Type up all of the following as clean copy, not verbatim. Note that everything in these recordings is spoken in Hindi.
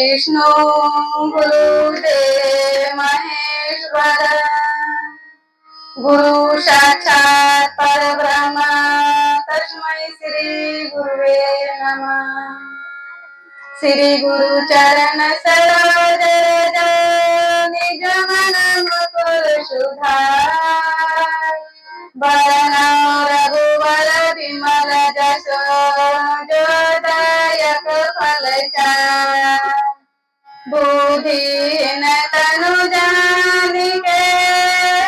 विष्णु गुरुदेव महेश्वर गुरु साक्षात् परब्रह्म तस्मै श्री गुरुवे नमः। श्री गुरु चरण सरोज रज निज मन मुकुर सुधार बरनउँ रघुवर विमल जसो जो दायक फल चार। बुद्धिहीन तनु जानिके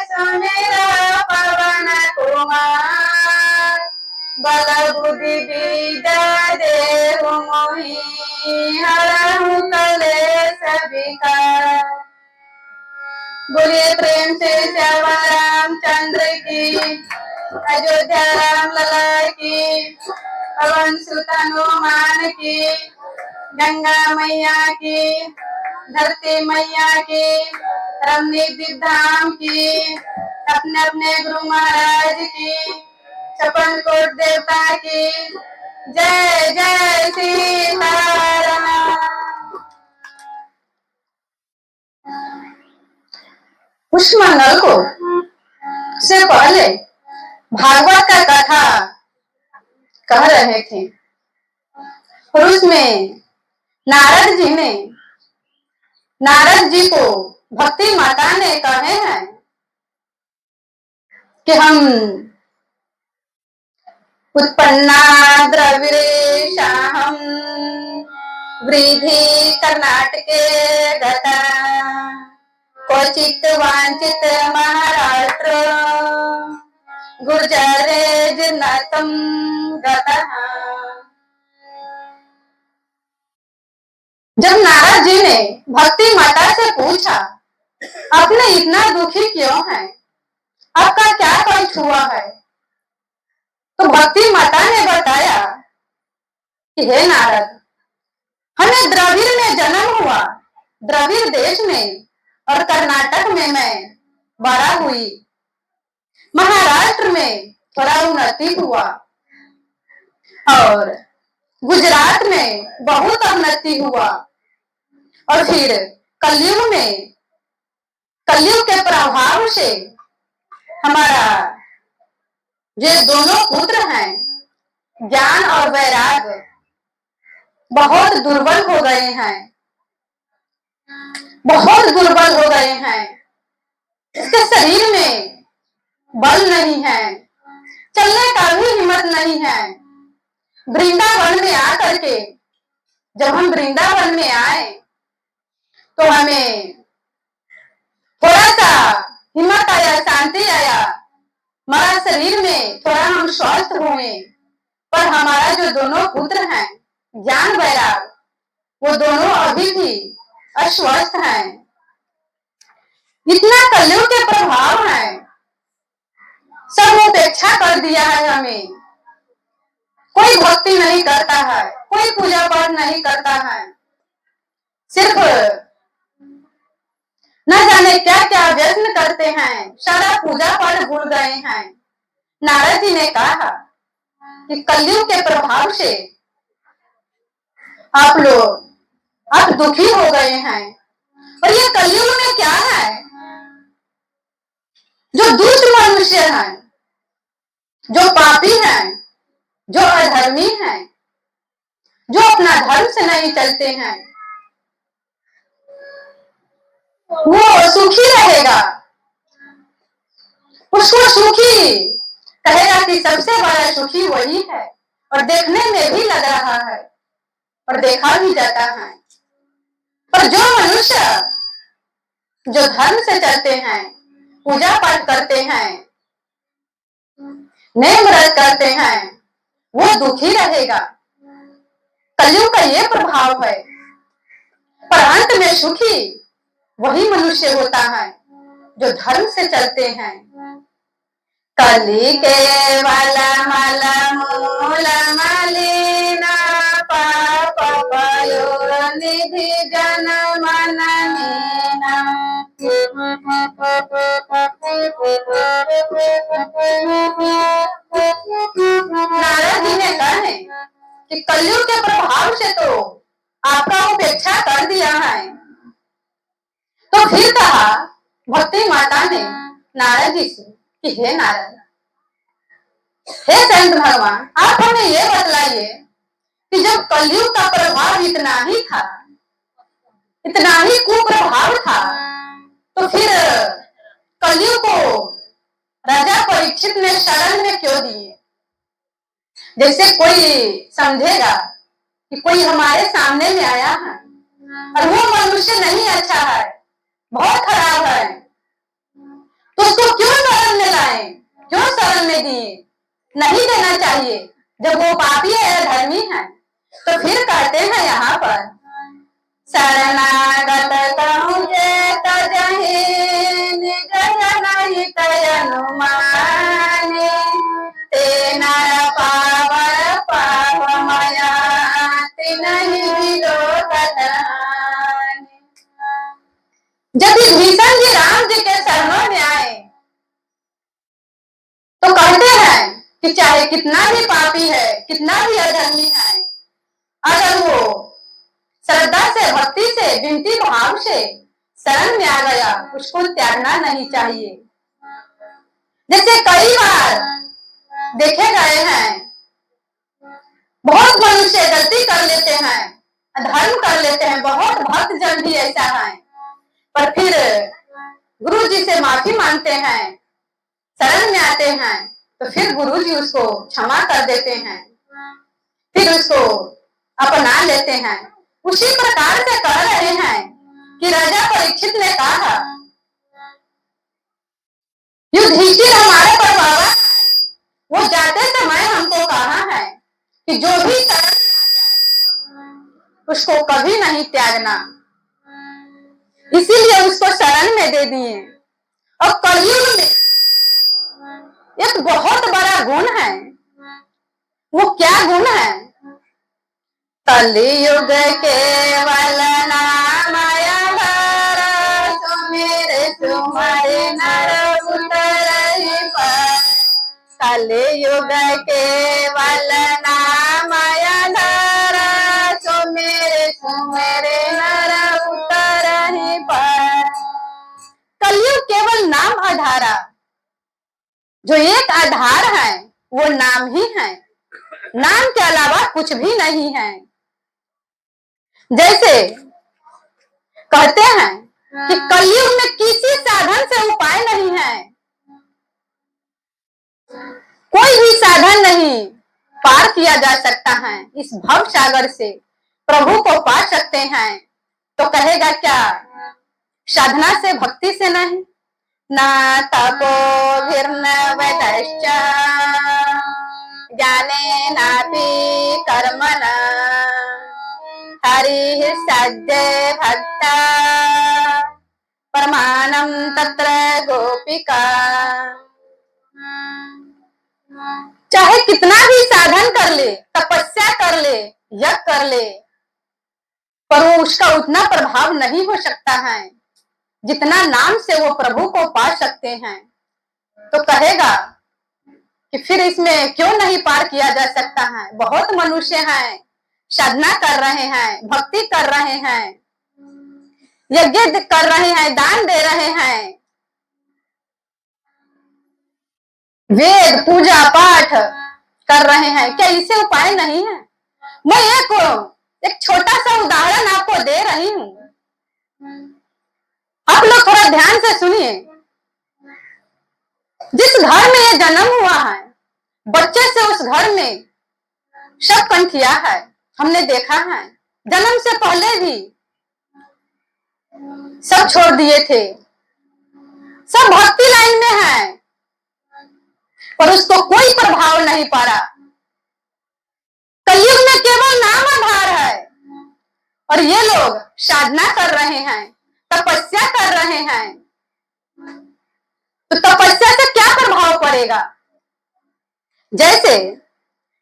सुमिरो पवन कुमार बल बुद्धि विद्या देहु मोहि हरहु कलेश विकार। बोलिए प्रेम से श्यामा रामचंद्र की, अयोध्या राम लला की, पवन सुत हनुमान की, गंगा मैया की, धरती मैया की, रमणीक धाम की, अपने अपने गुरु महाराज की, छप्पन कोट देवता की जय जय सीताराम। पुष्पमंगल को से पहले भागवत का कथा कह रहे थे और उसमें नारद जी को भक्ति माता ने कहे हैं कि हम उत्पन्ना द्रविड़ेशाहं वृद्धि कर्नाटके गता क्वचित् वांछित महाराष्ट्र गुर्जरे जिनतं गतः। जब नारद जी ने भक्ति माता से पूछा आपने इतना दुखी क्यों है, आपका क्या कष्ट हुआ है, तो भक्ति माता ने बताया कि हे नारद, हमें द्रविड़ में जन्म हुआ, द्रविड़ देश में, और कर्नाटक में मैं बड़ा हुई, महाराष्ट्र में थोड़ा उन्नति हुआ और गुजरात में बहुत उन्नति हुआ, और फिर कलयुग के प्रभाव से हमारा ये दोनों पुत्र हैं ज्ञान और वैराग्य बहुत दुर्बल हो गए हैं, बहुत दुर्बल हो गए हैं। इसके शरीर में बल नहीं है, चलने का भी हिम्मत नहीं है। वृंदावन में आकर के जब हम वृंदावन में आए तो हमें थोड़ा सा हिम्मत आया, शांति आया, हमारा शरीर में थोड़ा हम स्वस्थ हुए, पर हमारा जो दोनों पुत्र हैं ज्ञान वैराग वो दोनों अभी भी अस्वस्थ हैं। इतना कलयुग के प्रभाव है, सब उपेक्षा कर दिया है हमें, कोई भक्ति नहीं करता है, कोई पूजा पाठ नहीं करता है, सिर्फ न जाने क्या क्या व्यसन करते हैं, सारा पूजा पाठ भूल गए हैं। नारद जी ने कहा कि कलयुग के प्रभाव से आप दुखी हो गए हैं, और ये कलयुग में क्या है, जो दुष्ट मनुष्य हैं, जो पापी हैं, जो अधर्मी हैं, जो अपना धर्म से नहीं चलते हैं, वो सुखी रहेगा, उसको सुखी कहेगा कि सबसे बड़ा सुखी वही है, और देखने में भी लग रहा है और देखा भी जाता है। पर जो मनुष्य जो धर्म से चलते हैं, पूजा पाठ करते हैं, नेम व्रत करते हैं, वो दुखी रहेगा। कलयुग का ये प्रभाव है, पर अंत में सुखी वही मनुष्य होता है जो धर्म से चलते हैं। कली के वाला माला मूल मलिना पाप पयोर निधि जन मन मीना। नारद जी ने कहा कि कलयुग के प्रभाव से तो आपका उपेक्षा कर दिया तो फिर कहा भक्ति माता ने नारद जी से कि हे नारद, हे संत भगवान, आप हमें ये बतलाइए कि जब कलयुग का प्रभाव इतना ही था, इतना ही कुप्रभाव था, तो फिर कलयुग को राजा परीक्षित ने शरण में क्यों दिए? जैसे कोई समझेगा कि कोई हमारे सामने में आया है और वो मनुष्य नहीं अच्छा है, बहुत खराब है, तो उसको क्यों शरण में लाए, क्यों शरण में दिए? नहीं देना चाहिए। जब वो पापी है, धर्मी है, तो फिर कहते हैं यहाँ पर शरणागत कहूँ जे तजहि निज जन तय अनुमाने ते नर पावन पावमया तिन्हि विलोकत हानि। जब विभीषण जी राम जी के शरणों में आए तो कहते हैं कि चाहे कितना भी पापी है, कितना भी अधर्मी है, अगर वो श्रद्धा से, भक्ति से, विनती भाव से शरण में आ गया, उसको त्यागना नहीं चाहिए। जैसे कई बार देखे गए हैं, बहुत मनुष्य गलती कर लेते हैं, अधर्म कर लेते हैं, बहुत भक्त जन भी ऐसा है, पर फिर गुरु जी से माफी मांगते हैं, शरण में आते हैं, तो फिर गुरु जी उसको क्षमा कर देते हैं, फिर उसको अपना लेते हैं। उसी प्रकार से कह रहे हैं कि राजा परीक्षित ने कहा युधिष्ठिर हमारे पर बाबा, वो जाते समय हमको कहा है कि जो भी उसको कभी नहीं त्यागना, इसीलिए उसको शरण में दे दिए। और कलयुग में एक बहुत बड़ा गुण है, वो क्या गुण है? कलयुग केवल नाम आधार, सुमिर सुमरि नर उतरहि पार। कलयुग केवल नाम आधार, सुमिर सुमरि नर उतरहि पार। कलयुग केवल नाम आधारा, जो एक आधार है वो नाम ही है, नाम के अलावा कुछ भी नहीं है। जैसे कहते हैं कि कलयुग में किसी साधन से उपाय नहीं है, कोई भी साधन नहीं पार किया जा सकता है। इस भव सागर से प्रभु को पा सकते हैं, तो कहेगा क्या साधना से, भक्ति से नहीं? ना तपो विर्न वैदश्च ज्ञाने नापि कर्मणा हरि सद्य भक्ता परमानम तत्र गोपिका। चाहे कितना भी साधन कर ले, तपस्या कर ले, यज्ञ कर ले, पर वो उसका उतना प्रभाव नहीं हो सकता है जितना नाम से वो प्रभु को पा सकते हैं। तो कहेगा कि फिर इसमें क्यों नहीं पार किया जा सकता है? बहुत मनुष्य हैं, साधना कर रहे हैं, भक्ति कर रहे हैं, यज्ञ कर रहे हैं, दान दे रहे हैं, वेद पूजा पाठ कर रहे हैं, क्या इसे उपाय नहीं है? मैं एक छोटा सा उदाहरण आपको दे रही हूं, आप लोग थोड़ा ध्यान से सुनिए। जिस घर में ये जन्म हुआ है, बच्चे से उस घर में सब काम किया है, हमने देखा है। जन्म से पहले भी सब छोड़ दिए थे, सब भक्ति लाइन में है, पर उसको कोई प्रभाव नहीं पड़ा। कलयुग में केवल नाम आधार है, और ये लोग साधना कर रहे हैं, तपस्या कर रहे हैं, तो तपस्या से क्या प्रभाव पड़ेगा? जैसे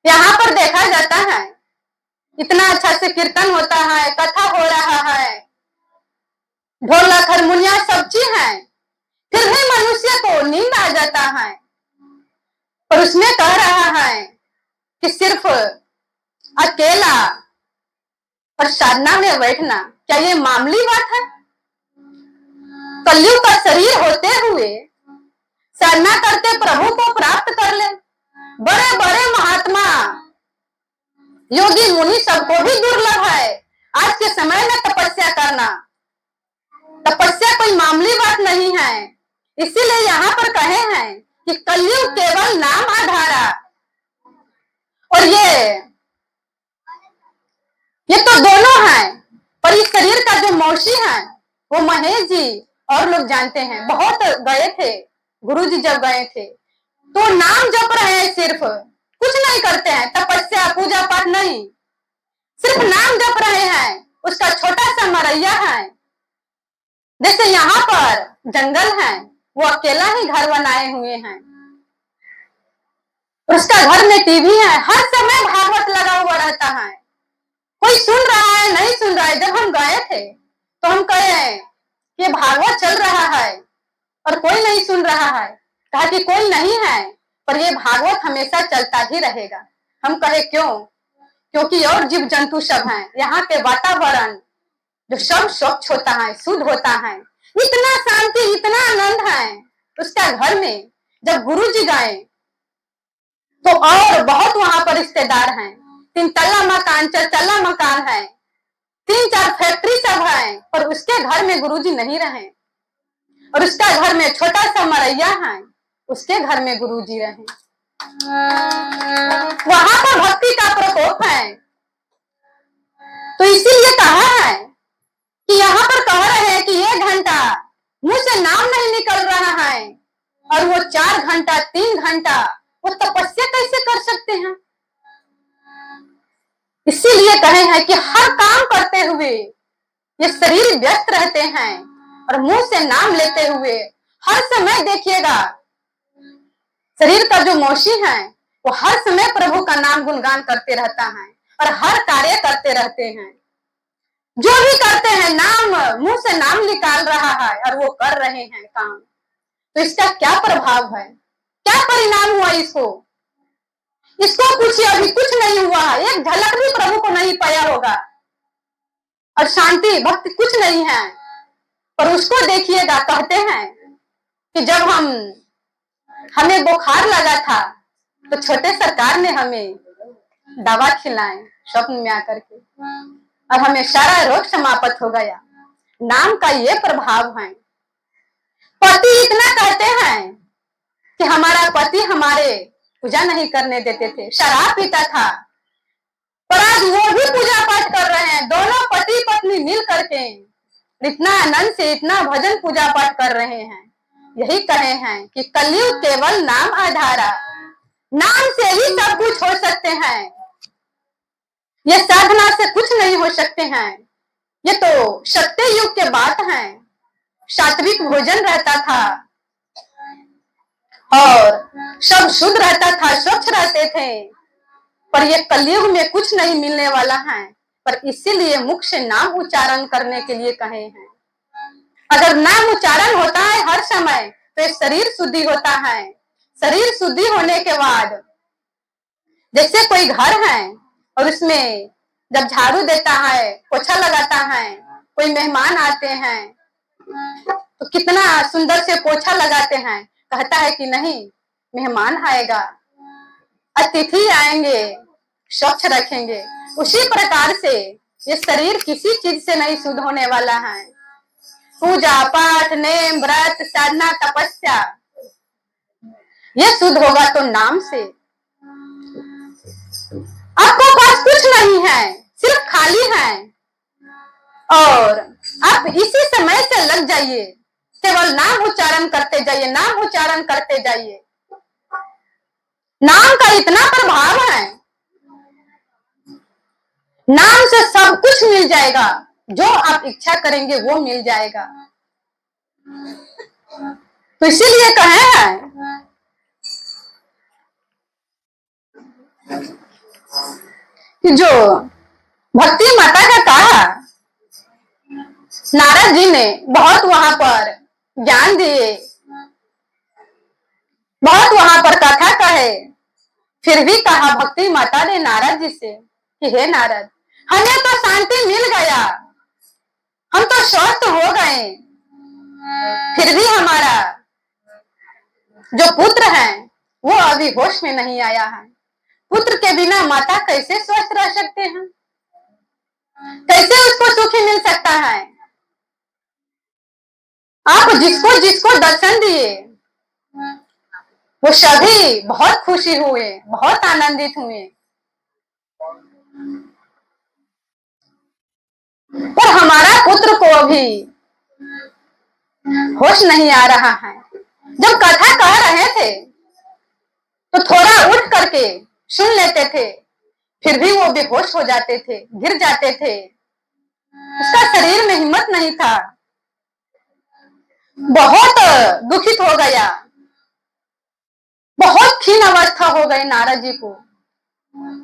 यहाँ पर देखा जाता है, इतना अच्छा से कीर्तन होता है, कथा हो रहा है, ढोलक हारमोनिया सब चीज है, फिर भी मनुष्य को नींद आ जाता है। पर उसमें कह रहा है कि सिर्फ अकेला और साधना में बैठना, क्या ये मामूली बात है? कलयुग का शरीर होते हुए साधना करके प्रभु को प्राप्त कर ले। बड़े बड़े महात्मा योगी मुनि सबको भी दुर्लभ है आज के समय में तपस्या करना। तपस्या कोई मामूली बात नहीं है। इसीलिए यहाँ पर कहे हैं कि कलयुग केवल नाम आधारा। और ये तो दोनों हैं, पर इस शरीर का जो मौसी है वो महेश जी और लोग जानते हैं। बहुत गए थे गुरुजी, जब गए थे तो नाम जप रहे हैं, सिर्फ कुछ नहीं करते हैं, तपस्या पूजा पाठ नहीं, सिर्फ नाम जप रहे हैं। उसका छोटा सा मरैया है, जैसे यहाँ पर जंगल है, वो अकेला ही घर बनाए हुए हैं। उसका घर में टीवी है, हर समय भागवत लगा हुआ रहता है। कोई सुन रहा है नहीं सुन रहा है। जब हम गए थे तो हम कहे कि भागवत चल रहा है और कोई नहीं सुन रहा है। कहा कि कोई नहीं है, पर ये भागवत हमेशा चलता ही रहेगा। हम कहे क्यों? क्योंकि और जीव जंतु सब हैं, यहाँ के वातावरण जो सब स्वच्छ होता है, शुद्ध होता है, इतना शांति इतना आनंद है उसका घर में। जब गुरु जी गए तो और बहुत वहां पर रिश्तेदार हैं, 3 तल्ला मकान 4 तल्ला मकान है, 3-4 फैक्ट्री सब है, पर उसके घर में गुरुजी नहीं रहे। और उसका घर में छोटा सा मरैया है, उसके घर में गुरुजी रहे। वहां पर भक्ति का प्रकोप है। तो इसीलिए कहा है कि यहाँ पर कह रहे हैं कि 1 घंटा मुंह से नाम नहीं निकल रहा है, और वो 4 घंटा 3 घंटा वो तपस्या कैसे कर सकते हैं? इसीलिए कहे हैं कि हर काम करते हुए ये शरीर व्यस्त रहते हैं, और मुंह से नाम लेते हुए हर समय देखिएगा शरीर का जो मौसी है वो हर समय प्रभु का नाम गुणगान करते रहता है और हर कार्य करते रहते हैं। जो भी करते हैं नाम, मुंह से नाम निकाल रहा है और वो कर रहे हैं काम। तो इसका क्या प्रभाव है, क्या परिणाम हुआ इसको? इसको पूछिए, अभी कुछ नहीं हुआ है, एक झलक भी प्रभु को नहीं पाया होगा, और शांति भक्ति कुछ नहीं है। पर उसको देखिएगा, कहते हैं कि जब हमें बुखार लगा था तो छोटे सरकार ने हमें दवा खिलाए स्वप्न में आकर के, और हमें सारा रोग समाप्त हो गया। नाम का ये प्रभाव है। पति इतना कहते हैं कि हमारा पति हमारे पूजा नहीं करने देते थे, शराब पीता था, पर आज वो भी पूजा पाठ कर रहे हैं। दोनों पति पत्नी मिल करके इतना आनंद से इतना भजन पूजा पाठ कर रहे हैं। यही कहे हैं कि कलयुग केवल नाम आधारा। नाम से ही सब कुछ हो सकते हैं, ये साधना से कुछ नहीं हो सकते हैं। ये तो सत्य युग के बात है। सात्विक भोजन रहता था और सब शुद्ध रहता था, स्वच्छ रहते थे, पर ये कलयुग में कुछ नहीं मिलने वाला है। पर इसीलिए मुख से नाम उच्चारण करने के लिए कहे हैं। अगर नाम उच्चारण होता है हर समय तो शरीर शुद्धि होता है। शरीर शुद्धि होने के बाद जैसे कोई घर है और उसमें जब झाड़ू देता है, पोछा लगाता है, कोई मेहमान आते हैं तो कितना सुंदर से पोछा लगाते हैं, कहता है कि नहीं मेहमान आएगा, अतिथि आएंगे, स्वच्छ रखेंगे। उसी प्रकार से ये शरीर किसी चीज से नहीं शुद्ध होने वाला है। पूजा पाठ नेम व्रत साधना तपस्या ये शुद्ध होगा तो नाम से। आपको पास कुछ नहीं है, सिर्फ खाली है, और आप इसी समय से लग जाइए, केवल नाम उच्चारण करते जाइए, नाम उच्चारण करते जाइए। नाम का इतना प्रभाव है, नाम से सब कुछ मिल जाएगा, जो आप इच्छा करेंगे वो मिल जाएगा। तो इसीलिए कहे हैं कि जो भक्ति माता का कहा, नारद जी ने बहुत वहां पर ज्ञान दिए, बहुत वहां पर कथा कहे, फिर भी कहा भक्ति माता ने नारद जी से कि हे नारद, हमें तो शांति मिल गया, हम तो स्वस्थ हो गए, फिर भी हमारा जो पुत्र है वो अभी होश में नहीं आया है। पुत्र के बिना माता कैसे स्वस्थ रह सकते हैं? कैसे उसको सुखी मिल सकता है? आप जिसको जिसको दर्शन दिए वो सभी बहुत खुशी हुए, बहुत आनंदित हुए। पर हमारा पुत्र को अभी होश नहीं आ रहा है। जब कथा कह रहे थे तो थोड़ा उठ करके सुन लेते थे, फिर भी वो बेहोश हो जाते थे, गिर जाते थे। उसका शरीर में हिम्मत नहीं था। बहुत दुखित हो गया, बहुत क्षीण अवस्था हो गई नारद जी को,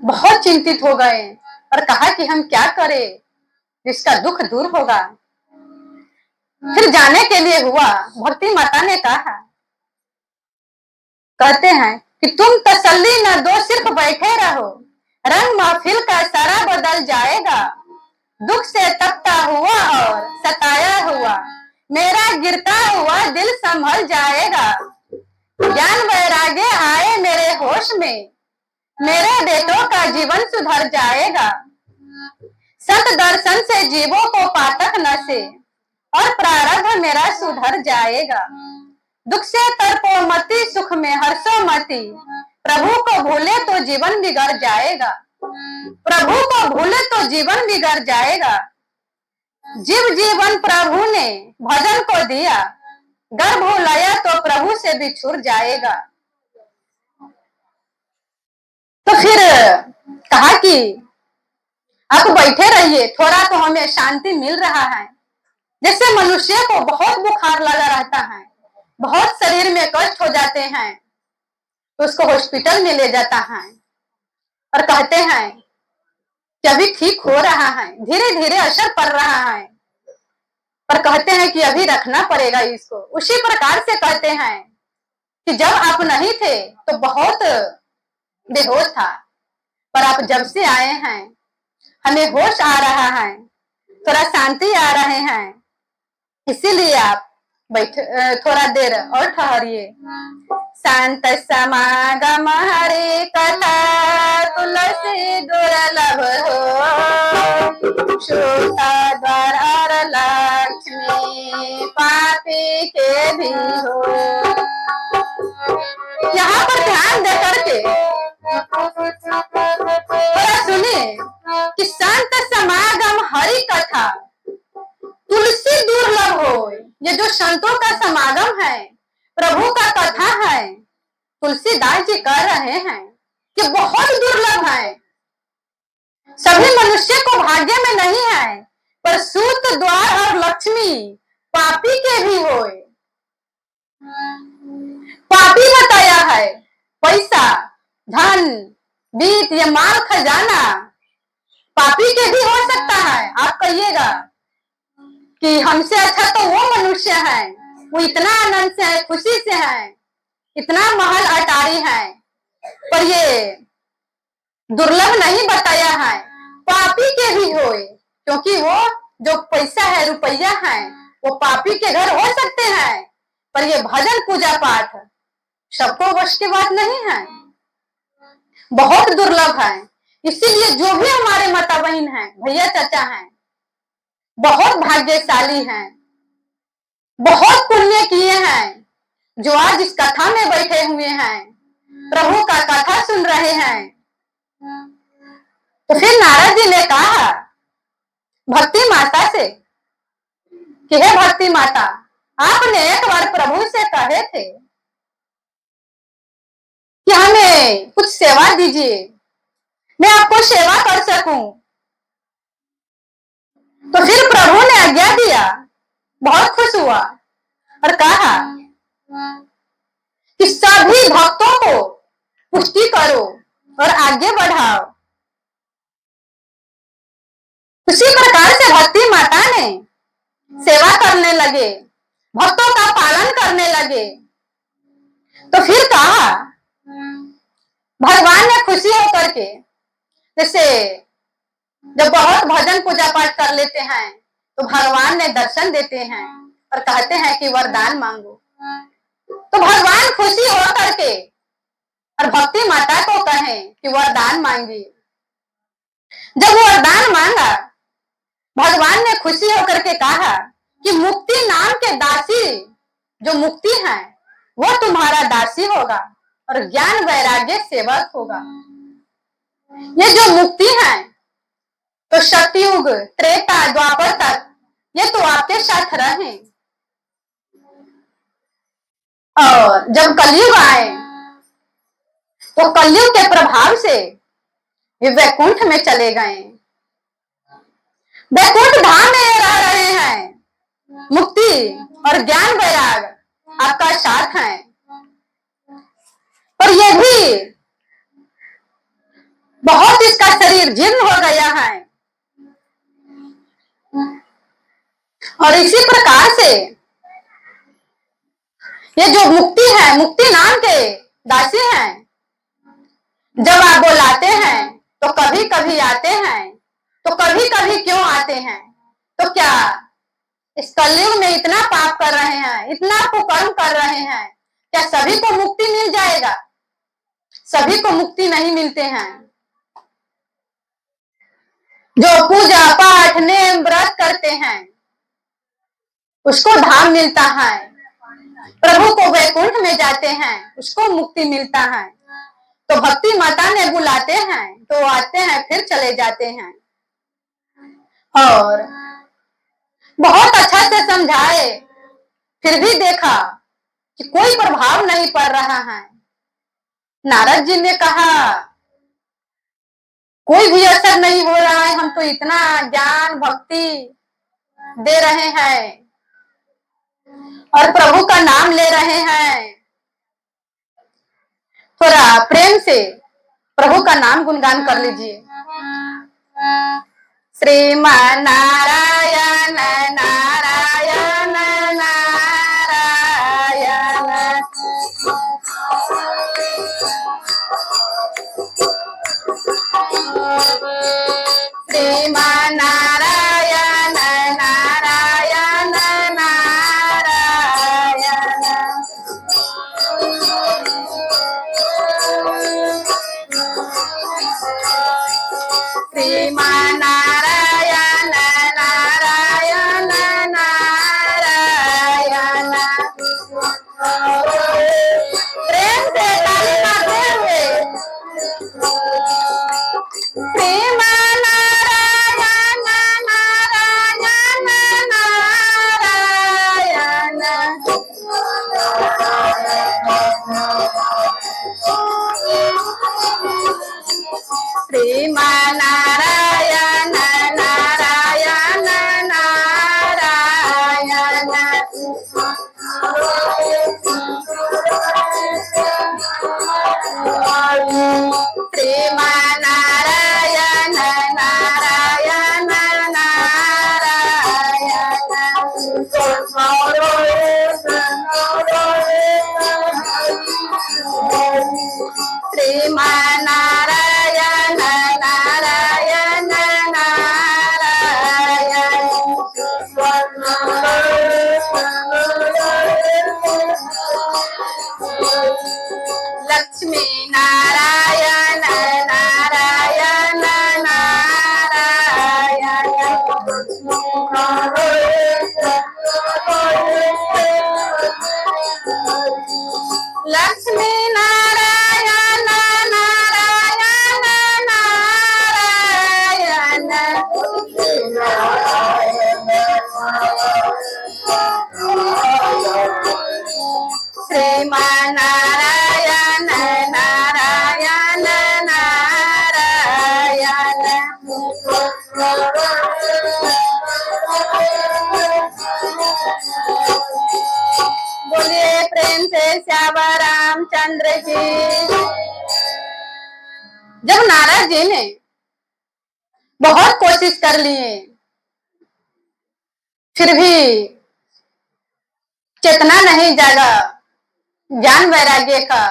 बहुत चिंतित हो गए और कहा कि हम क्या करें, इसका दुख दूर होगा। फिर जाने के लिए हुआ। भक्ति माता ने कहा, कहते हैं कि तुम तसल्ली न दो, सिर्फ बैठे रहो, रंग महफिल का सारा बदल जाएगा। दुख से तपता हुआ और सताया हुआ मेरा गिरता हुआ दिल संभल जाएगा। ज्ञान वैराग्य आए मेरे होश में, मेरे बेटों का जीवन सुधर जाएगा। संत दर्शन से जीवों को पातक न से, और प्रारब्ध मेरा सुधर जाएगा। दुख से तड़पो मति, सुख में हर्षो मति, प्रभु को भूले तो जीवन बिगड़ जाएगा। प्रभु को भूले तो जीवन बिगड़ जाएगा। जीव जीवन प्रभु ने भजन को दिया, गर्भ भूलाया तो प्रभु से भी छूट जाएगा। तो फिर कहा कि आप बैठे रहिए, थोड़ा तो हमें शांति मिल रहा है। जैसे मनुष्य को बहुत बुखार लगा रहता है, बहुत शरीर में कष्ट हो जाते हैं, तो उसको हॉस्पिटल में ले जाता है और कहते हैं कि अभी ठीक हो रहा है, धीरे धीरे असर पड़ रहा है, पर कहते हैं कि अभी रखना पड़ेगा इसको। उसी प्रकार से कहते हैं कि जब आप नहीं थे तो बहुत बेहोश था, पर आप जब से आए हैं हमें होश आ रहा है, थोड़ा शांति आ रहे हैं, इसीलिए आप बैठ थोड़ा देर और ठहरिए। शांत समागम हरे कथा, तुलसी दुर्लभ हो, श्रोता द्वार लक्ष्मी पापी के भी हो। यहाँ पर ध्यान दे करके थोड़ा सुनिए कि संत समागम हरि कथा, तुलसी दुर्लभ हो। ये जो संतों का समागम है, प्रभु का कथा है, तुलसीदास जी कह रहे हैं कि बहुत दुर्लभ है। सभी मनुष्य को भाग्य में नहीं है, पर सूत द्वार और लक्ष्मी पापी के भी होए। पापी बताया है, पैसा धन बीत या माल खजाना पापी के भी हो सकता है। आप कहिएगा कि हमसे अच्छा तो वो मनुष्य है, वो इतना आनंद से है, खुशी से है, इतना महल अटारी है, पर ये दुर्लभ नहीं बताया है, पापी के भी होए। क्योंकि वो जो पैसा है, रुपया है, वो पापी के घर हो सकते हैं, पर ये भजन पूजा पाठ सबको वश की बात नहीं है, बहुत दुर्लभ है। इसीलिए जो भी हमारे माता बहन है, भैया चाचा हैं, बहुत भाग्यशाली हैं, बहुत पुण्य किए हैं, जो आज इस कथा में बैठे हुए हैं, प्रभु का कथा सुन रहे हैं। तो फिर नारद जी ने कहा भक्ति माता से कि हे भक्ति माता, आपने एक बार प्रभु से कहे थे कि हमें कुछ सेवा दीजिए, मैं आपको सेवा कर सकूं। तो फिर प्रभु ने आज्ञा दिया, बहुत खुश हुआ और कहा कि सभी भक्तों को पुष्टि करो और आगे बढ़ाओ। उसी प्रकार से भक्ति माता ने सेवा करने लगे, भक्तों का पालन करने लगे। तो फिर कहा, भगवान ने खुशी होकर के, जैसे जब बहुत भजन पूजा पाठ कर लेते हैं तो भगवान ने दर्शन देते हैं, और कहते हैं कि वरदान मांगो, तो भगवान खुशी हो करके और भक्ति माता को कहें कि वरदान मांगिए। जब वरदान मांगा, भगवान ने खुशी होकर के कहा कि मुक्ति नाम के दासी, जो मुक्ति है वो तुम्हारा दासी होगा और ज्ञान वैराग्य सेवक होगा। ये जो मुक्ति है तो सतयुग, त्रेता, द्वापर तक ये तो आपके साथ रहे, और जब कलयुग आए तो कलयुग के प्रभाव से ये वैकुंठ में चले गए। वैकुंठ धाम में रह रहे हैं। मुक्ति और ज्ञान वैराग आपका साथ है, पर ये भी बहुत इसका शरीर जीर्ण हो गया है। और इसी प्रकार से ये जो मुक्ति है, मुक्ति नाम के दासी हैं, जब आप बुलाते हैं तो कभी कभी आते हैं, तो कभी कभी क्यों आते हैं? तो क्या इस कलयुग में इतना पाप कर रहे हैं, इतना कुकर्म कर रहे हैं, क्या सभी को मुक्ति मिल जाएगा? सभी को मुक्ति नहीं मिलते हैं। जो पूजा पाठ नेम व्रत करते हैं उसको धाम मिलता है, प्रभु को वैकुंठ में जाते हैं उसको मुक्ति मिलता है। तो भक्ति माता ने बुलाते हैं तो आते हैं, फिर चले जाते हैं। और बहुत अच्छा से समझाए, फिर भी देखा कि कोई प्रभाव नहीं पड़ रहा है। नारद जी ने कहा कोई भी असर नहीं हो रहा है, हम तो इतना ज्ञान भक्ति दे रहे हैं और प्रभु का नाम ले रहे हैं। थोड़ा प्रेम से प्रभु का नाम गुणगान कर लीजिए। श्रीमान नारायण नारायण नारायण, श्रीमान नारायण नारायण नारायण, श्रीमान नारायण नारायण नारायण। प्रेम से ताली मारते हुए श्रीमान नारायण नारायण नारायण, श्रीमान नारायण नारायण नारायण, श्रीमान नारायण नारायण नारायण, श्रीमान नारायण नारायण नारायण, लक्ष्मी नारायण नारायण नारायण, लक्ष्मी नारायण नारायण नारायण, श्रीमान नारायण नारायण नारायण, बोलिए प्रेम से श्यामा रामचंद्र की। जब नारद जी ने बहुत कोशिश कर लिए, फिर भी चेतना नहीं जागा ज्ञान वैराग्य का,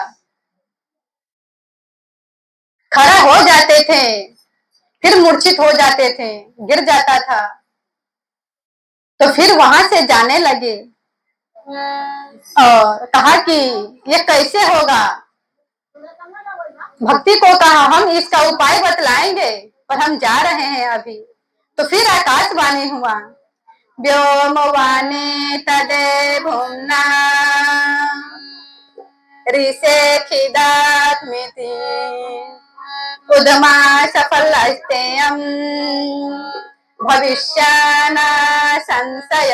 खड़ा हो जाते थे फिर मूर्छित हो जाते थे, गिर जाता था। तो फिर वहां से जाने लगे और कहा कि ये कैसे होगा। भक्ति को कहा हम इसका उपाय बतलाएंगे, पर हम जा रहे हैं अभी। तो फिर आकाशवाणी हुआ, व्योमवाणी तदे भुम्ना ऋषे खिदात्मिति उदमा सफलस्तेयं भविष्याना संशय।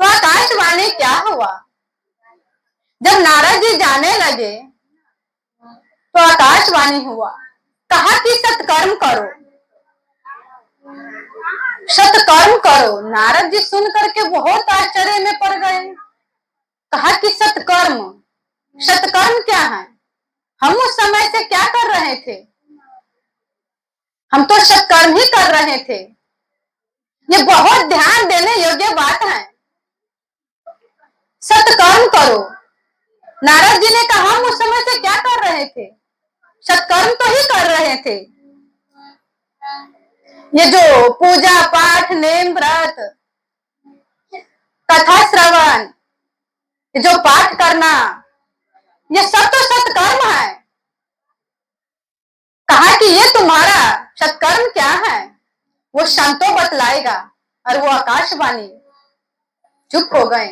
तो आकाशवाणी क्या हुआ, जब नारद जी जाने लगे तो आकाशवाणी हुआ, कहा कि सत्कर्म करो, सत्कर्म करो। नारद जी सुन करके बहुत आश्चर्य में पड़ गए। कहा कि सत्कर्म, सत्कर्म क्या है? हम उस समय से क्या कर रहे थे? हम तो सत्कर्म ही कर रहे थे। ये बहुत ध्यान देने योग्य बात है। सत्कर्म करो। नारद जी ने कहा हम उस समय से क्या कर रहे थे? सत्कर्म तो ही कर रहे थे। ये जो पूजा पाठ नेम व्रत कथा श्रवण, जो पाठ करना, ये सब तो सत्कर्म है। कहा कि ये तुम्हारा सत्कर्म क्या है, वो संतों बतलाएगा। और वो आकाशवाणी चुप हो गए।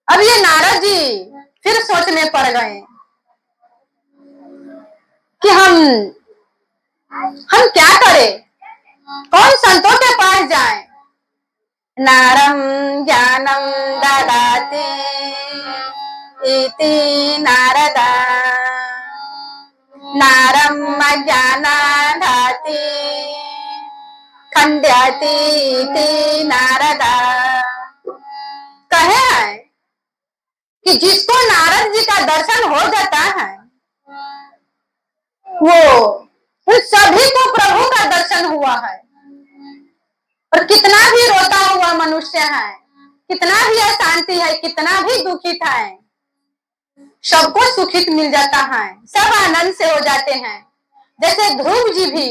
अब ये नारद जी फिर सोचने पड़ गए कि हम क्या करें, कौन संतों के पास जाएं। नारम ज्ञानम ददाति इति नारदा नारम अज्ञानाधाति खंड्याति इति नारदा। कहे हैं कि जिसको नारद जी का दर्शन हो जाता है, वो उन सभी को प्रभु का दर्शन हुआ है। और कितना भी रोता हुआ मनुष्य है, कितना भी अशांति है, कितना भी दुखित है, सबको सुखित मिल जाता है, सब आनंद से हो जाते हैं। जैसे ध्रुव जी भी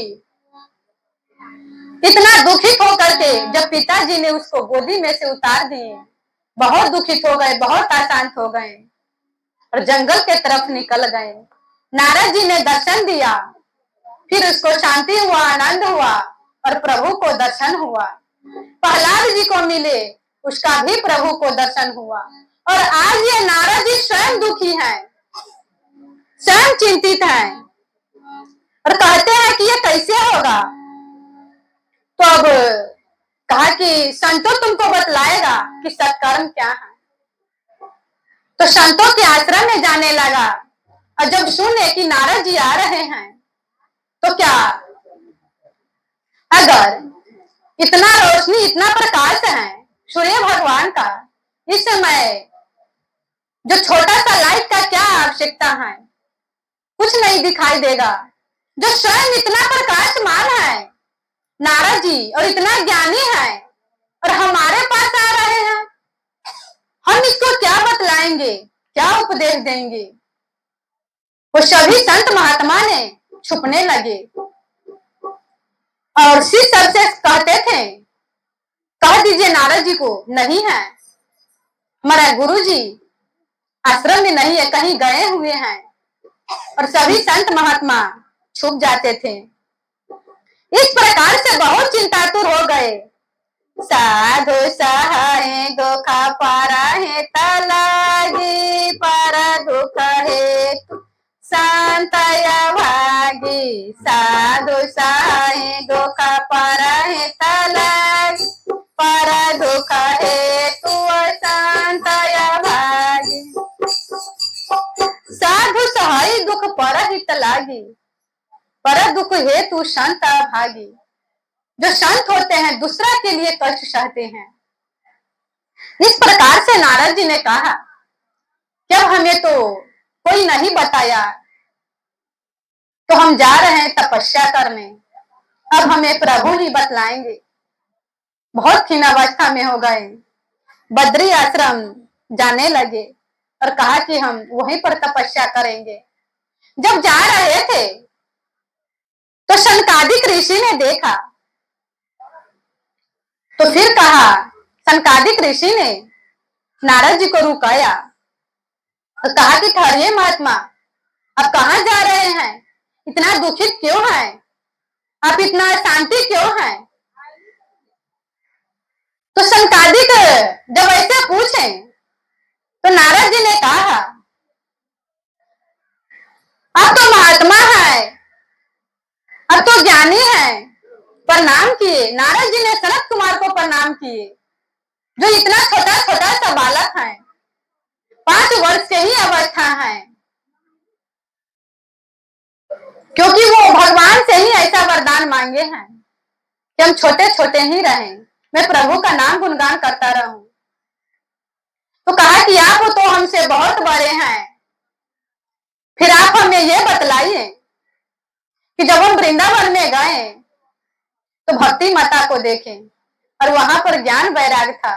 इतना दुखित होकर के जब पिताजी ने उसको गोदी में से उतार दिए, बहुत दुखित हो गए, बहुत अशांत हो गए और जंगल के तरफ निकल गए। नारद जी ने दर्शन दिया, फिर उसको शांति हुआ, आनंद हुआ और प्रभु को दर्शन हुआ। प्रहलाद जी को मिले, उसका भी प्रभु को दर्शन हुआ। और आज ये नारद जी स्वयं दुखी हैं, स्वयं चिंतित हैं और कहते हैं कि ये कैसे होगा। तो अब कहा कि संतों तुमको बतलाएगा कि सत्कर्म क्या है। तो संतों के आश्रम में जाने लगा और जब सुने कि नारद जी आ रहे हैं, तो क्या अगर इतना रोशनी, इतना प्रकाश है सूर्य भगवान का, इस समय जो छोटा सा लाइट का क्या आवश्यकता है, कुछ नहीं दिखाई देगा। जो स्वयं इतना प्रकाशमान है नारद जी और इतना ज्ञानी है और हमारे पास आ रहे हैं, हम इसको क्या बतलाएंगे, क्या उपदेश देंगे। वो सभी संत महात्मा ने छुपने लगे और शिष्य सबसे कहते थे, कह दीजिए नारद जी को नहीं है, हमारा गुरु जी आश्रम में नहीं है, कहीं गए हुए हैं। और सभी संत महात्मा छुप जाते थे। इस प्रकार से बहुत चिंतातुर हो गए। साधु सहाय दुख पाराहे तलागी, पर दुख हेतु संतय भागी। साधु सहाय दुख पाराहे तलागी, पर दुख हेतु संतय भागी। साधु सहाय दुख परहित लागी, पर दुख हेतु संत भागी। जो संत होते हैं दूसरा के लिए कष्ट सहते हैं। इस प्रकार से नारद जी ने कहा कि अब हमें तो कोई नहीं बताया, तो हम जा रहे हैं तपस्या करने, अब हमें प्रभु ही बतलाएंगे। बहुत खीनावस्था में हो गए, बद्री आश्रम जाने लगे और कहा कि हम वहीं पर तपस्या करेंगे। जब जा रहे थे तो शनकादिक ऋषि ने देखा, तो कहा, सनकादिक ऋषि ने नारद जी को रुकाया और कहा कि ठहरिए महात्मा, आप कहाँ जा रहे हैं? इतना दुखित क्यों हैं? आप इतना शांति क्यों हैं? तो सनकादिक जब ऐसे पूछे तो नारद जी ने कहा, आप तो महात्मा है, अब तो ज्ञानी है, प्रणाम किए। नारद जी ने सनत कुमार को प्रणाम किए, जो इतना छोटा छोटा सा बालक है, 5 वर्ष के ही अवस्था है, क्योंकि वो भगवान से ही ऐसा वरदान मांगे हैं कि हम छोटे छोटे ही रहें, मैं प्रभु का नाम गुणगान करता रहूं। तो कहा कि आप तो हमसे बहुत बड़े हैं, फिर आप हमें ये बतलाइए कि जब हम वृंदावन में गए तो भक्ति माता को देखें और वहां पर ज्ञान वैराग था,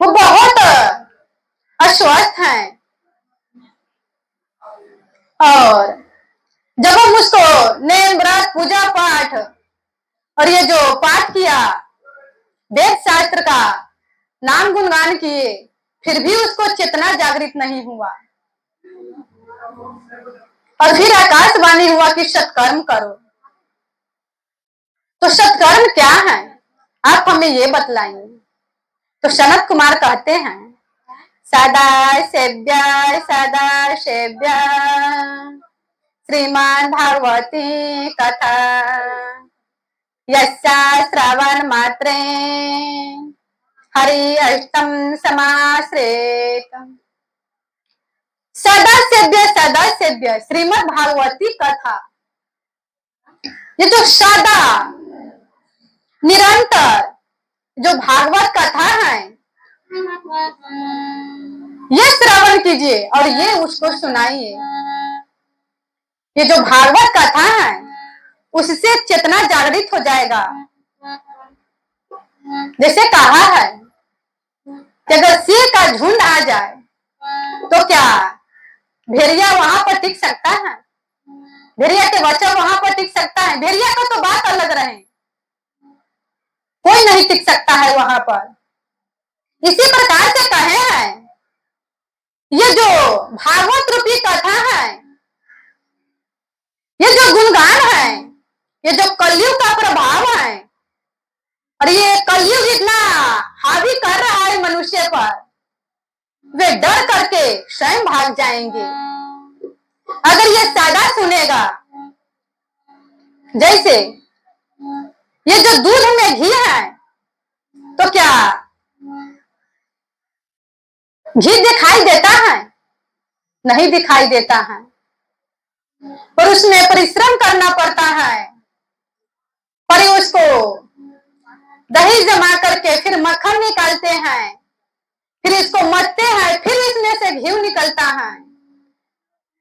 वो बहुत अस्वस्थ हैं, और जब हम उसको नेम व्रत पूजा पाठ और ये जो पाठ किया, वेद शास्त्र का नाम गुणगान किए, फिर भी उसको चेतना जागृत नहीं हुआ। और फिर आकाशवाणी हुआ कि सत्कर्म करो। तो सत्कर्म क्या है, आप हमें ये बताएंगे। तो सनत कुमार कहते हैं, सदा सेव्य श्रीमान भागवती कथा, यस्या श्रवण मात्रे हरि अष्टम समाश्रेत। सदा सेव्य श्रीमद् भागवती कथा, ये जो सदा निरंतर जो भागवत कथा है, ये श्रवण कीजिए और ये उसको सुनाइए। ये जो भागवत कथा है, उससे चेतना जागृत हो जाएगा। जैसे कहा है कि अगर सिंह का झुंड आ जाए तो क्या भेड़िया वहां पर टिक सकता है? भेड़िया के बच्चा वहां पर टिक सकता है? भेड़िया का तो बात अलग रहे, कोई नहीं टिक सकता है वहां पर। इसी प्रकार से कहे हैं, ये जो भागवत रूपी कथा है, ये जो गुणगान है, ये जो कलयुग का प्रभाव है, और ये कलयुग इतना हावी कर रहा है मनुष्य पर, वे डर करके स्वयं भाग जाएंगे अगर ये सादा सुनेगा। जैसे ये जो दूध में घी है, तो क्या घी दिखाई देता है? नहीं दिखाई देता है, पर उसमें परिश्रम करना पड़ता है। पर उसको दही जमा करके फिर मक्खन निकालते हैं, फिर इसको मथते हैं, फिर इसमें से घी निकलता है,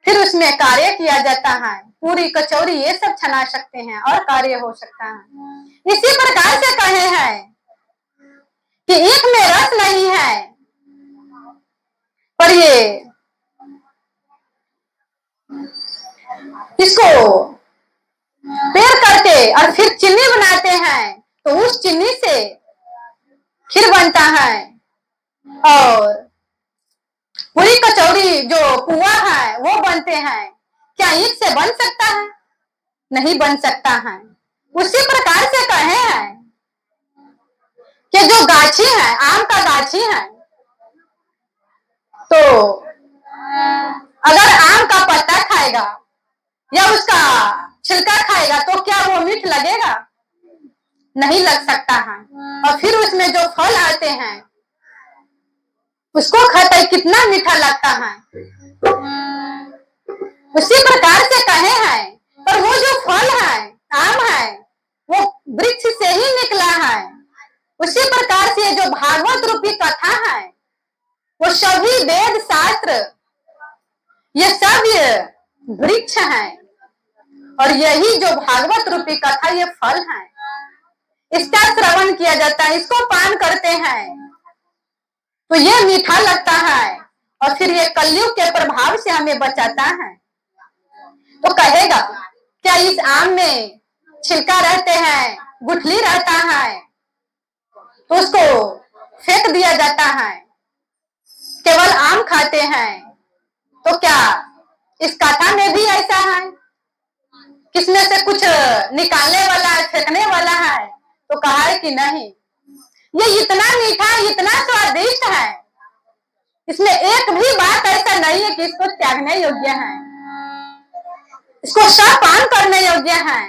फिर उसमें कार्य किया जाता है। पूरी कचौरी ये सब छना सकते हैं और कार्य हो सकता है। इसी प्रकार से कहे हैं कि ईख में रस नहीं है, पर ये इसको पेड़ करके और फिर चीनी बनाते हैं, तो उस चीनी से खीर बनता है। और पूरी कचौरी जो पुआ है वो बनते हैं। क्या ईख से बन सकता है? नहीं बन सकता है। उसी प्रकार से कहे हैं कि जो गाछी है, आम का गाछी है, तो अगर आम का पत्ता खाएगा या उसका छिलका खाएगा तो क्या वो मीठ लगेगा? नहीं लग सकता है। और फिर उसमें जो फल आते हैं उसको खाते ही कितना मीठा लगता है। उसी प्रकार से कहे हैं, पर वो जो फल है, आम है, वो वृक्ष से ही निकला है। उसी प्रकार से जो भागवत रूपी कथा है, वो सभी वेद शास्त्र ये सब वृक्ष है, और यही जो भागवत रूपी कथा ये फल है। इसका श्रवण किया जाता है, इसको पान करते हैं तो ये मीठा लगता है, और फिर ये कलयुग के प्रभाव से हमें बचाता है। तो कहेगा, क्या इस आम में छिलका रहते हैं, गुठली रहता है, तो उसको फेंक दिया जाता है। केवल आम खाते हैं। तो क्या इस कथा में भी ऐसा है? किसमें से कुछ निकालने वाला है, फेंकने वाला है? तो कहा है कि नहीं, ये इतना मीठा, इतना स्वादिष्ट है, इसमें एक भी बात ऐसा नहीं है कि इसको त्यागने योग्य है, इसको सब पान करने योग्य है।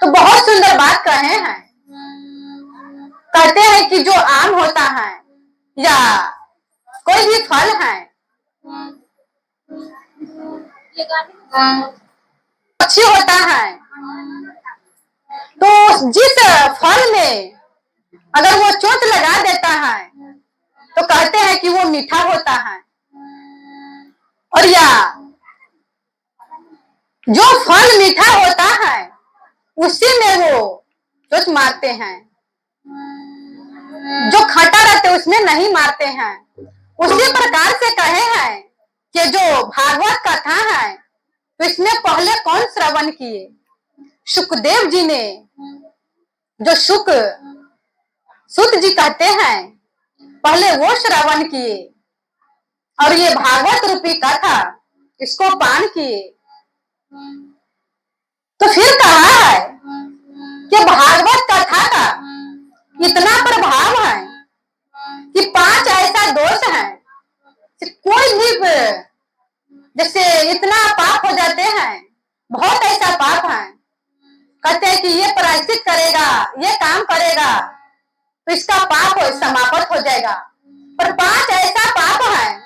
तो बहुत सुंदर बात कहे हैं। कहते हैं कि जो आम होता है या कोई भी फल है, अच्छी होता है, तो जिस फल में अगर वो चोट लगा देता है तो कहते हैं कि वो मीठा होता है। और या जो फल मीठा होता है उसी में वो चोट मारते हैं, जो खट्टा रहते उसमें नहीं मारते हैं। उसी प्रकार से कहे हैं कि जो भागवत कथा है तो इसमें पहले कौन श्रवण किए? सुखदेव जी ने, जो सुत जी कहते हैं, पहले वो श्रवण किए और ये भागवत रूपी कथा इसको पान किए। तो फिर कहा है कि भागवत कथा का इतना प्रभाव है कि 5 ऐसा दोष है कि कोई भी, जैसे इतना पाप हो जाते हैं, बहुत ऐसा पाप है, कहते हैं कि ये प्रायश्चित करेगा, ये काम करेगा तो इसका पाप समाप्त हो जाएगा। पर 5 ऐसा पाप है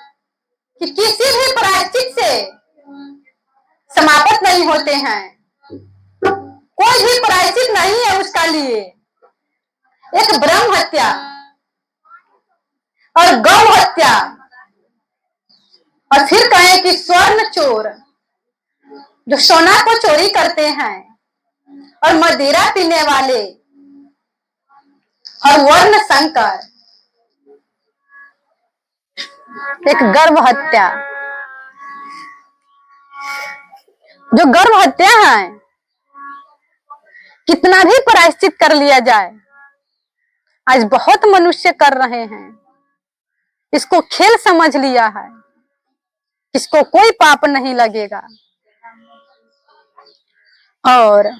कि किसी भी प्रायश्चित से समाप्त नहीं होते हैं, कोई भी प्रायश्चित नहीं है उसका लिए। एक ब्रह्म हत्या और गौ हत्या, और फिर कहें कि स्वर्ण चोर, जो सोना को चोरी करते हैं, और मदिरा पीने वाले, और वर्ण संकर, एक गर्भ हत्या। जो गर्भ हत्या है, कितना भी प्रायश्चित कर लिया जाए, आज बहुत मनुष्य कर रहे हैं, इसको खेल समझ लिया है, इसको कोई पाप नहीं लगेगा, और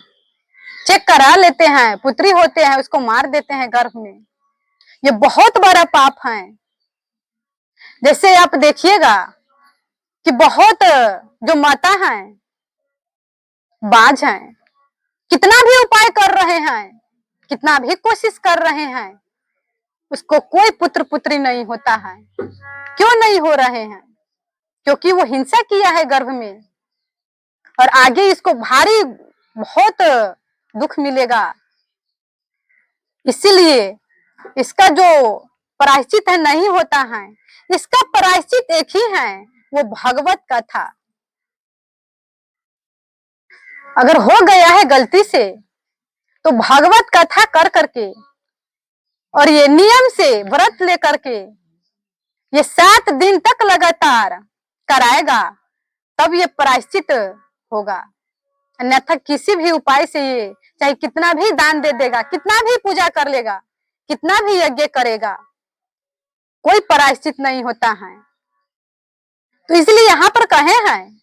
चेक करा लेते हैं, पुत्री होते हैं उसको मार देते हैं गर्भ में। ये बहुत बड़ा पाप है। जैसे आप देखिएगा कि बहुत जो माता हैं, बाज हैं, कितना भी उपाय कर रहे हैं, कितना भी कोशिश कर रहे हैं, उसको कोई पुत्र पुत्री नहीं होता है। क्यों नहीं हो रहे हैं? क्योंकि वो हिंसा किया है गर्भ में, और आगे इसको भारी बहुत दुख मिलेगा। इसीलिए इसका जो प्रायश्चित है नहीं होता है। इसका प्रायश्चित एक ही है, वो भगवत कथा। अगर हो गया है गलती से तो भगवत कथा कर करके और ये नियम से व्रत लेकर के ये 7 दिन तक लगातार कराएगा, तब ये प्रायश्चित होगा। अन्यथा किसी भी उपाय से ये चाहे कितना भी दान दे देगा, कितना भी पूजा कर लेगा, कितना भी यज्ञ करेगा, कोई प्रायश्चित नहीं होता है। तो इसलिए यहाँ पर कहे हैं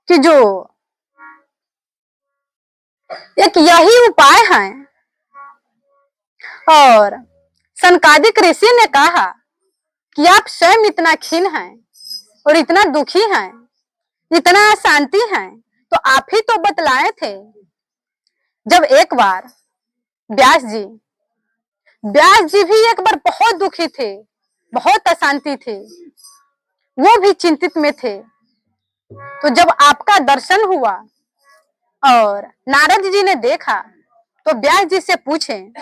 कि जो एक यही उपाय है। और सनकादिक ऋषि ने कहा कि आप स्वयं इतना खिन्न हैं और इतना दुखी हैं, इतना अशांति हैं, तो आप ही तो बतलाए थे। जब एक बार व्यास जी भी एक बार बहुत दुखी थे, बहुत अशांति थे, वो भी चिंतित में थे। तो जब आपका दर्शन हुआ और नारद जी ने देखा तो व्यास जी से पूछे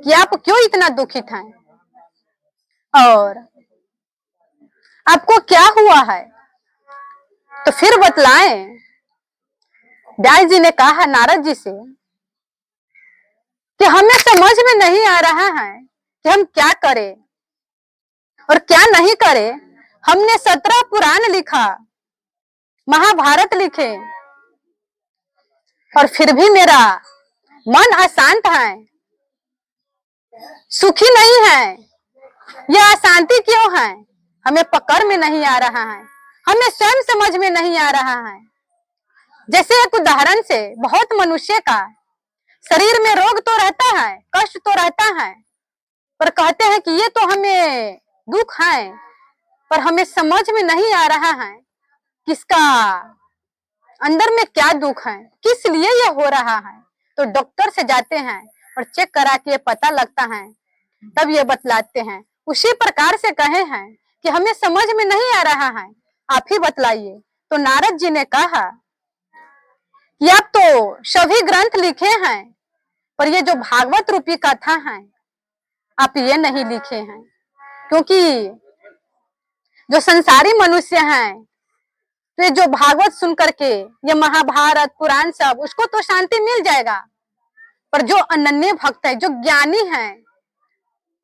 कि आप क्यों इतना दुखित हैं और आपको क्या हुआ है, तो फिर बतलाएं। व्यास जी ने कहा नारद जी से कि हमें समझ में नहीं आ रहा है कि हम क्या करें और क्या नहीं करें। हमने 17 पुराण लिखा, महाभारत लिखे, और फिर भी मेरा मन अशांत है, सुखी नहीं है, यह अशांति क्यों है? हमें पकड़ में नहीं आ रहा है, हमें स्वयं समझ में नहीं आ रहा है। जैसे एक उदाहरण से, बहुत मनुष्य का शरीर में रोग तो रहता है, कष्ट तो रहता है, पर कहते हैं कि ये तो हमें दुख है, पर हमें समझ में नहीं आ रहा है किसका अंदर में क्या दुख है, किस लिए ये हो रहा है। तो डॉक्टर से जाते हैं और चेक करा के पता लगता है, तब ये बतलाते हैं। उसी प्रकार से कहे हैं कि हमें समझ में नहीं आ रहा है, आप ही बतलाइए। तो नारद जी ने कहा कि आप तो सभी ग्रंथ लिखे हैं, पर ये जो भागवत रूपी कथा है आप ये नहीं लिखे हैं, क्योंकि जो संसारी मनुष्य हैं तो ये जो भागवत सुन करके, ये महाभारत पुराण सब, उसको तो शांति मिल जाएगा, पर जो अनन्य भक्त है, जो ज्ञानी है,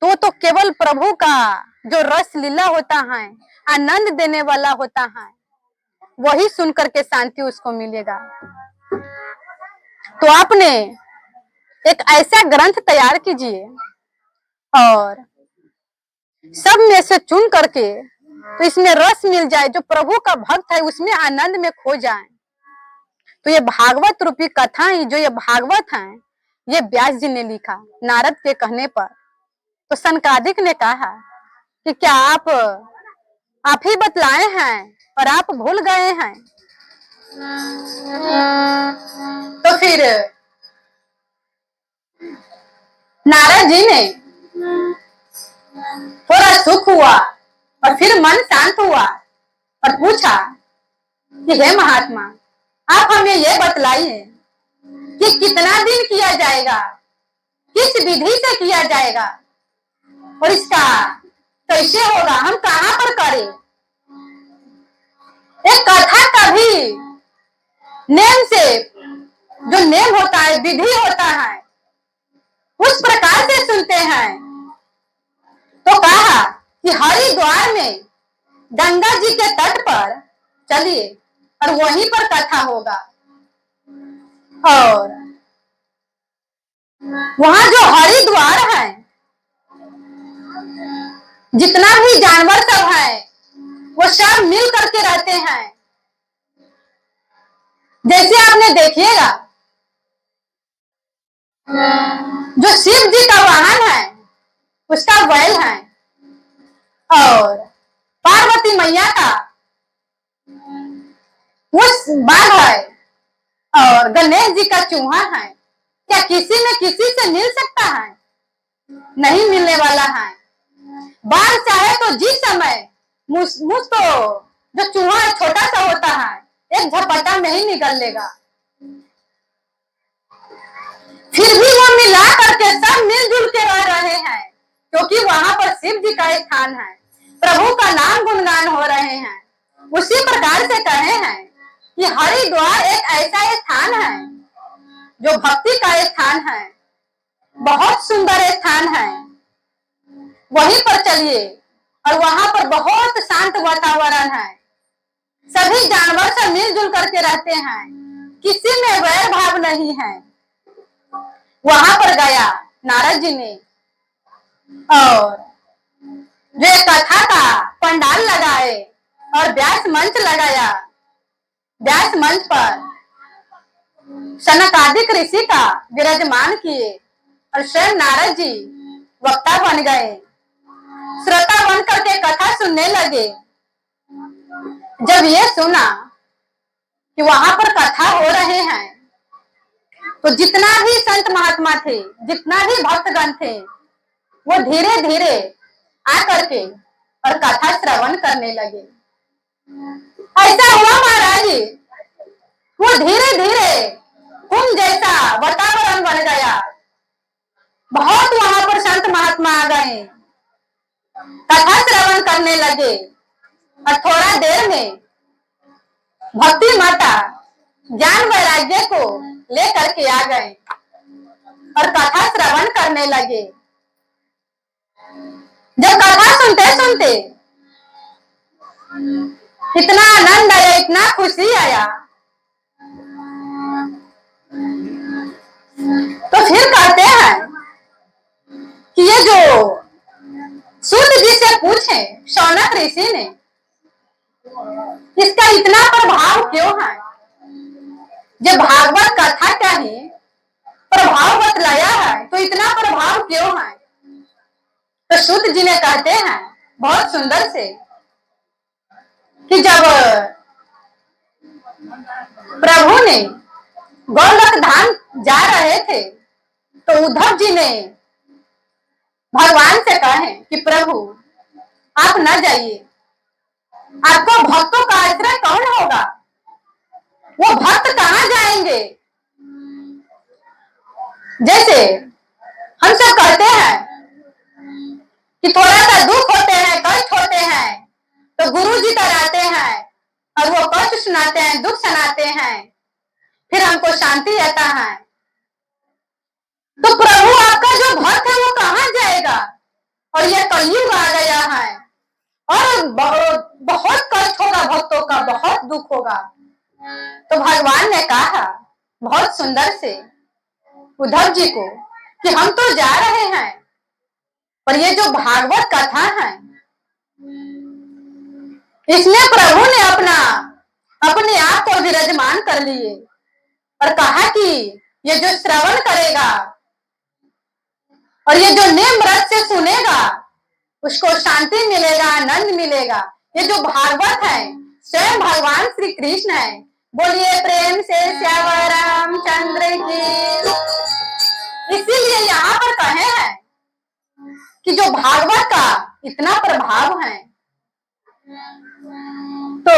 तो केवल प्रभु का जो रस लीला होता है, आनंद देने वाला होता है, वही सुन करके शांति उसको मिलेगा। तो आपने एक ऐसा ग्रंथ तैयार कीजिए और सब में से चुन करके तो इसमें रस मिल जाए, जो प्रभु का भक्त है उसमें आनंद में खो जाए। तो ये भागवत रूपी कथा ही, जो ये भागवत है, ये व्यास जी ने लिखा नारद के कहने पर। तो सनकादिक ने कहा कि क्या आप ही बतलाए हैं और आप भूल गए हैं? तो फिर नारद जी ने थोड़ा सुख हुआ और फिर मन शांत हुआ और पूछा कि हे महात्मा, आप हमें यह बतलाइए कि कितना दिन किया जाएगा, किस विधि से किया जाएगा और इसका कैसे होगा, हम कहाँ पर करें? एक कथा का भी नेम से, जो नेम होता है, विधि होता है, उस प्रकार से सुनते हैं। तो कहा कि हरिद्वार में गंगा जी के तट पर चलिए और वहीं पर कथा होगा, और वहां जो हरिद्वार है, जितना भी जानवर सब है, वो सब मिल करके रहते हैं। जैसे आपने देखिएगा, जो शिव जी का वाहन है उसका बैल है, और पार्वती मैया का उस बाघ है, और गणेश जी का चूहा है। क्या किसी न किसी से मिल सकता है? नहीं मिलने वाला है। बाघ चाहे तो जिस समय मुझ तो जो चूहा छोटा सा होता है, एक झपटा में ही निकल लेगा, फिर भी वो मिला करके सब मिलजुल के रह रहे हैं, क्योंकि वहां पर शिव जी का एक स्थान है, प्रभु का नाम गुणगान हो रहे हैं। उसी प्रकार से कहे हैं कि हरिद्वार एक ऐसा स्थान है जो भक्ति का स्थान है, बहुत सुंदर स्थान है। वहीं पर चलिए और वहां पर बहुत शांत वातावरण है, सभी जानवर से मिलजुल करके रहते हैं, किसी में वैर भाव नहीं है। वहां पर गया नारद जी ने, और जो कथा का पंडाल लगाए और व्यास मंच लगाया। व्यास मंच पर सनकादिक ऋषि का विराजमान किए और स्वयं नारद जी वक्ता बन गए, श्रोता बन करके कथा सुनने लगे। जब ये सुना कि वहां पर कथा हो रहे हैं, तो जितना भी संत महात्मा थे, जितना भी भक्तगण थे, वो धीरे धीरे आकर के और कथा श्रवण करने लगे। ऐसा हुआ महाराज जी, वो धीरे धीरे कुंभ जैसा वातावरण बन गया, बहुत वहां पर संत महात्मा आ गए, कथा श्रवण करने लगे, और थोड़ा देर में भक्ति माता ज्ञान वैराग्य को लेकर के आ गए और कथा श्रवण करने लगे। जब कथा सुनते सुनते इतना आनंद आया, इतना खुशी आया, तो फिर कहते हैं कि इसका इतना प्रभाव क्यों है? जब भागवत कथा का ही प्रभाव बतलाया है तो इतना प्रभाव क्यों है? तो सूत जी ने कहते हैं बहुत सुंदर से कि जब प्रभु ने गोलोक धाम जा रहे थे तो उद्धव जी ने भगवान से कहे कि प्रभु आप न जाइए, आपको भक्तों का आश्रय कौन होगा? वो भक्त कहाँ जाएंगे? जैसे हम सब कहते हैं कि थोड़ा सा दुख होते हैं, कष्ट होते हैं तो गुरु जी तर आते हैं और वो कष्ट सुनाते हैं, दुख सुनाते हैं, फिर हमको शांति रहता है। तो प्रभु आपका जो भक्त है वो कहाँ जाएगा? और ये कलयुग आ गया है और बहुत कष्ट होगा, भक्तों का बहुत दुख होगा। तो भगवान ने कहा बहुत सुंदर से उद्धव जी को कि हम तो जा रहे हैं, पर ये जो भागवत कथा है इसमें प्रभु ने अपने आप को विराजमान कर लिए और कहा कि ये जो श्रवण करेगा और ये जो निम्न रस से सुनेगा उसको शांति मिलेगा, आनंद मिलेगा। ये जो भागवत है स्वयं भगवान श्री कृष्ण है। बोलिए प्रेम से श्यावर रामचंद्र की। इसीलिए यहाँ पर कहे हैं कि जो भागवत का इतना प्रभाव है तो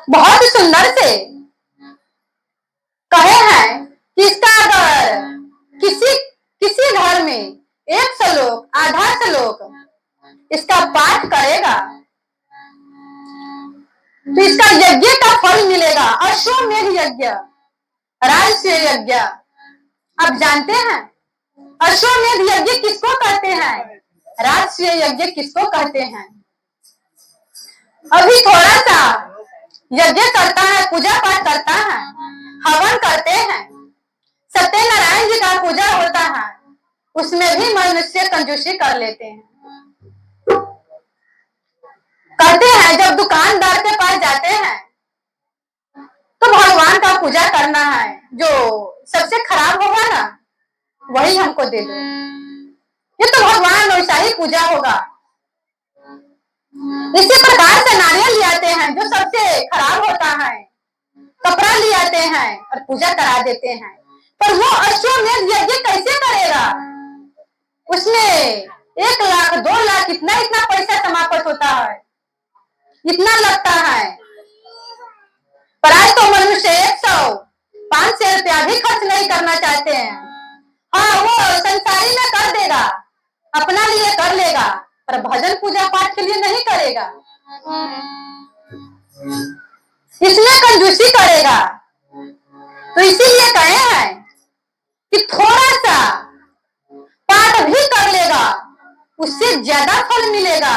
बहुत सुंदर से कहे हैं कि इसका अगर किसी घर में एक श्लोक आधा श्लोक इसका पाठ करेगा तो इसका यज्ञ का फल मिलेगा। अश्वमेध यज्ञ, राजसूय यज्ञ। आप जानते हैं अश्वमेध यज्ञ किसको कहते हैं, राजसूय यज्ञ किसको कहते हैं? अभी थोड़ा सा यज्ञ करता है, पूजा पाठ करता है, हवन करते हैं, सत्यनारायण जी का पूजा होता है, उसमें भी मनुष्य कंजूसी कर लेते हैं। कहते हैं जब दुकानदार के पास जाते हैं तो भगवान का पूजा करना है, जो सबसे खराब होगा ना वही हमको दे दो। ये तो भगवान वैसा ही पूजा होगा। इसी प्रकार से नारियल ले आते हैं जो सबसे खराब होता है, कपड़ा ले आते हैं और पूजा करा देते हैं। पर वो अश्वमेध यज्ञ कैसे करेगा? उसमें 1 लाख 2 लाख इतना पैसा समाप्त होता है, इतना लगता है। पर आज तो मनुष्य 100-500 रुपया भी खर्च नहीं करना चाहते हैं। हाँ, वो संसारी में कर देगा, अपना लिए कर लेगा, पर भजन पूजा पाठ के लिए नहीं करेगा, इसमें कंजूसी करेगा। तो इसीलिए कहे हैं कि थोड़ा सा पाठ भी कर लेगा उससे ज्यादा फल मिलेगा।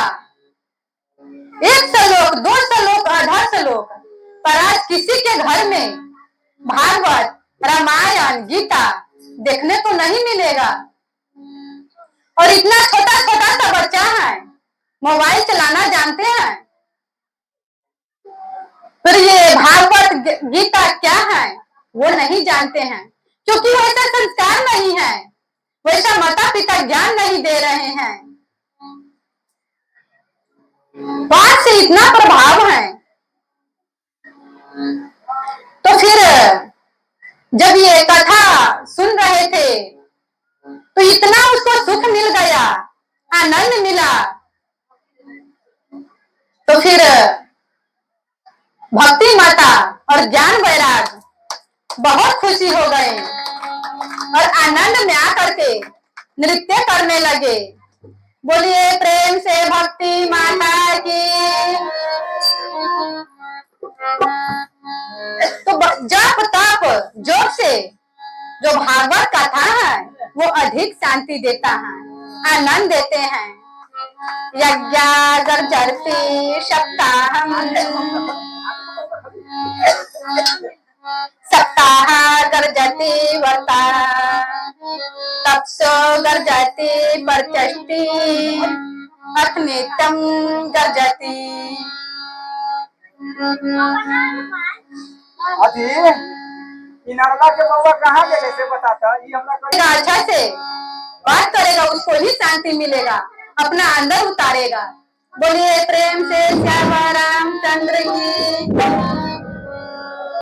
1 श्लोक 2 श्लोक आधा श्लोक, पर आज किसी के घर में भागवत रामायण गीता देखने को नहीं मिलेगा। और इतना छोटा छोटा सा बच्चा है, मोबाइल चलाना जानते हैं, फिर ये भागवत गीता क्या है वो नहीं जानते हैं, क्योंकि वैसा संस्कार नहीं है, वैसा माता पिता ज्ञान नहीं दे रहे हैं। बात से इतना प्रभाव है। तो फिर जब ये कथा सुन रहे थे तो इतना उसको सुख मिल गया, आनंद मिला। तो फिर भक्ति माता और ज्ञान वैराग बहुत खुशी हो गए और आनंद में आकर के नृत्य करने लगे। बोलिए प्रेम से भक्ति माता की। तो जप तप जोग से जो भागवत कथा है वो अधिक शांति देता है, आनंद देते हैं। यज्ञागर्जति सप्ताह गर्जति वर्ता तपसो गर्जति परचष्टि अथनितम गर्जति। अजी ई नरवा के बउआ कहाँ गेले से बताता ई हमरा अच्छा से बात करेगा उसको ही शांति मिलेगा, अपना अंदर उतारेगा। बोलिए प्रेम से श्याम रामचंद्र की।